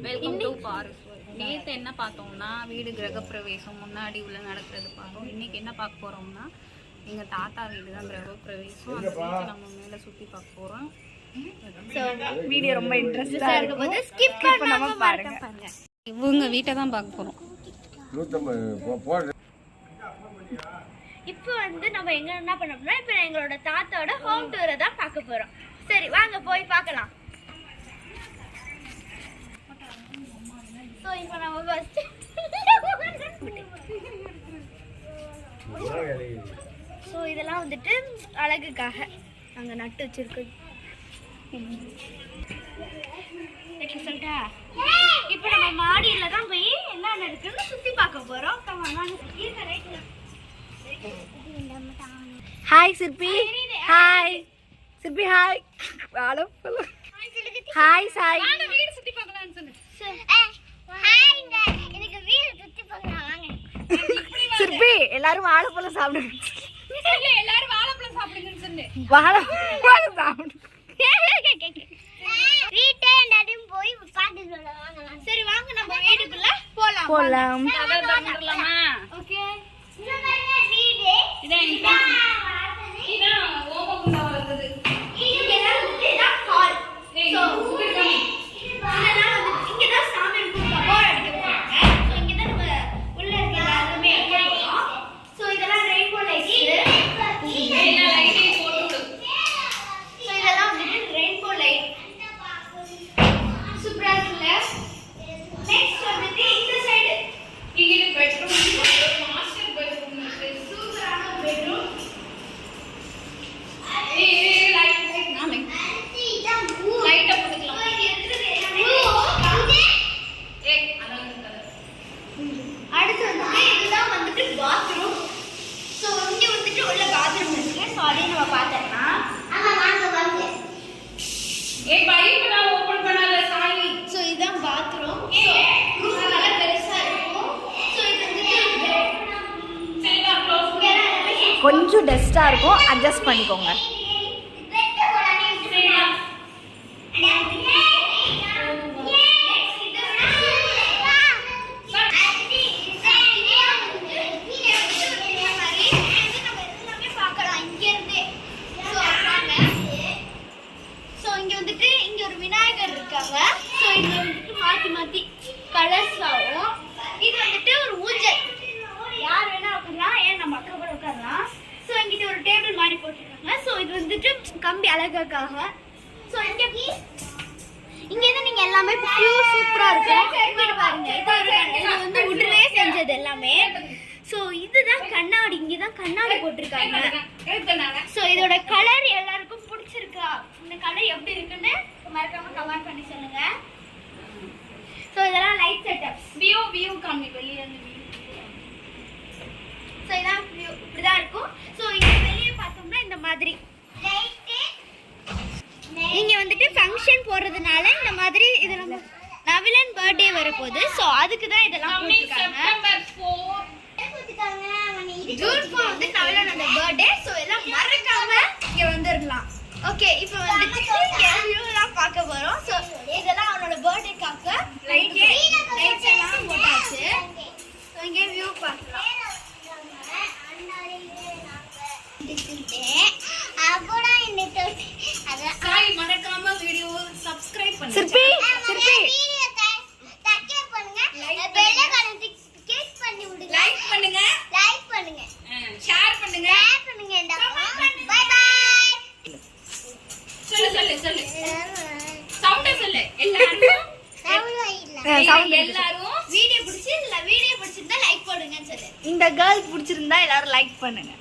Welcome to Paris. நேற்று என்ன பார்த்தோம்னா வீடு கிரகப்பிரவேசம் முன்னாடி உள்ள நடக்கிறது பார்த்தோம். இன்னைக்கு என்ன பார்க்க போறோம்னா எங்க தாத்தா வீடு தான் கிரகப்பிரவேசம். அந்த வீட்டை நம்ம மேல சுத்தி பார்க்க போறோம். வீடியோ ரொம்ப இன்ட்ரெஸ்டா இருக்கும்போது ஸ்கிப் பண்ணாம பாருங்க. இவங்க வீட்டை தான் பார்க்க போறோம். இப்போ வந்து நம்ம எங்க என்ன பண்ண போறோம்னா இப்போ எங்களோட தாத்தாவோட ஹோம் டூரை தான் பார்க்க போறோம். சரி வாங்க போய் பார்க்கலாம். ஸோ இப்போ நம்ம ஃபர்ஸ்ட் ஸோ இதெல்லாம் வந்துட்டு அழகுக்காக நாங்கள் நட்டு வச்சிருக்கோம். சொல்லிட்டா இப்போ நம்ம மாடியில தான் போய் என்ன இருக்குன்னு சுத்தி பார்க்க போறோம். ஹாய் சிற்பி. ஹாய் சிற்பி. Hi hi Sai. வீடு சுத்தி பார்க்கலாம்னு சொல்லு. ஹாய்ங்க எனக்கு வீடு சுத்தி பார்க்கலாம் வாங்க. சிற்பி எல்லாரும் வாழைப்பழம் சாப்பிடுங்க. இல்ல எல்லாரும் வாழைப்பழம் சாப்பிடுங்கன்னு சொல்லு. வாழைப்பழம் சாப்பிடு. வீட்டை நடும் போய் பாத்து சொல்லலாம். சரி வாங்க நம்ம வீட்டுக்குள்ள போலாம். போலாம். வந்துடலாமா? ஓகே. இந்த மாதிரி வீடு இதான் ஓபன் ஆகுது. இங்க தான் இதுதான் ஹால். சோ இதெல்லாம் வந்து இங்க தான் சாமி கபோர்ட் அடிக்க போறாங்க. சோ இங்க தான் நம்ம உள்ள இருக்க எல்லாமே வைக்கிறோம். சோ இதெல்லாம் ரெயின்போ லைட்ஸ். எல்லா லைட்டையும் போட்டு. சோ இதெல்லாம் வந்து ரெயின்போ லைட். சூப்பரா இருக்குல்ல? நெக்ஸ்ட் வந்து இந்த சைடு இங்க பெட்ரூம், மாஸ்டர் பெட்ரூம் இருக்கு. சூப்பரான பெட்ரூம். அடுத்து வந்து இதுதான் வந்துட்டு பாத்ரூம். ஸோ இங்கே வந்துட்டு உள்ள பாத்ரூம் இருக்கு. ஸோ அதையும் நம்ம பார்த்துக்கலாம். ஓபன் பண்ணாத சாமி. ஸோ இதுதான் பாத்ரூம். ரூம் நல்லா பெருசா இருக்கும். ஸோ இது வந்துட்டு கொஞ்சம் டஸ்டா இருக்கும், அட்ஜஸ்ட் பண்ணிக்கோங்க. மாத்தி கலர்ஸ் ஆகும். இது வந்துட்டு ஒரு ஊஞ்சல். யார் வேணா உட்காரலாம். ஏன் நம்ம அக்கா கூட உட்காரலாம். ஸோ இங்கிட்ட ஒரு டேபிள் மாதிரி போட்டுருக்காங்க. ஸோ இது வந்துட்டு கம்பி அழகுக்காக. ஸோ இங்கே தான் நீங்கள் எல்லாமே பியூர் சூப்பராக இருக்கும். இங்கே பாருங்க, இது வந்து உடனே செஞ்சது எல்லாமே. ஸோ இதுதான் கண்ணாடி. இங்கே தான் கண்ணாடி போட்டிருக்காங்க. ஸோ இதோட கலர் எல்லாருக்கும் பிடிச்சிருக்கா? இந்த கலர் எப்படி இருக்குன்னு மறக்காம கமெண்ட் பண்ணி சொல்லுங்க. சோ இதெல்லாம் லைட் செட்டப்ஸ். வியூ காமி வெளிய இருந்து வியூ. சோ இதான் வியூ இப்படிதான் இருக்கும். சோ இங்க வெளிய பார்த்தோம்னா இந்த மாதிரி லைட். இங்க வந்துட்டு ஃபங்க்ஷன் போறதுனால இந்த மாதிரி இது நம்ம நவிலன் பர்த்டே வரப்போகுது. சோ அதுக்கு தான் இதெல்லாம் போட்டுருக்காங்க. செப்டம்பர் 4 ஜூன் 4 வந்து நவிலனோட பர்த்டே. சோ எல்லாம் மறக்காம இங்க வந்துடலாம். ஓகே இப்போ வந்துட்டு வியூலாம் பார்க்க போறோம். ஸோ இதெல்லாம் அவனோட பர்த்டேக்காக லைட்ஸ் எல்லாம் போட்டாச்சு. ஸோ இங்கே வியூ பார்க்கலாம். மறக்காம வீடியோ சப்ஸ்கிரைப் பண்ணுங்க. சிற்பி லைக் பண்ணுங்க, ஷேர் பண்ணுங்க. Bye bye. சொல்லு சவுண்ட சொல்லு. எல்லாரும் வீடியோ பிடிச்சிருந்தா லைக் பண்ணுங்கன்னு சொல்லு. இந்த கேர்ள் பிடிச்சிருந்தா எல்லாரும் லைக் பண்ணுங்க.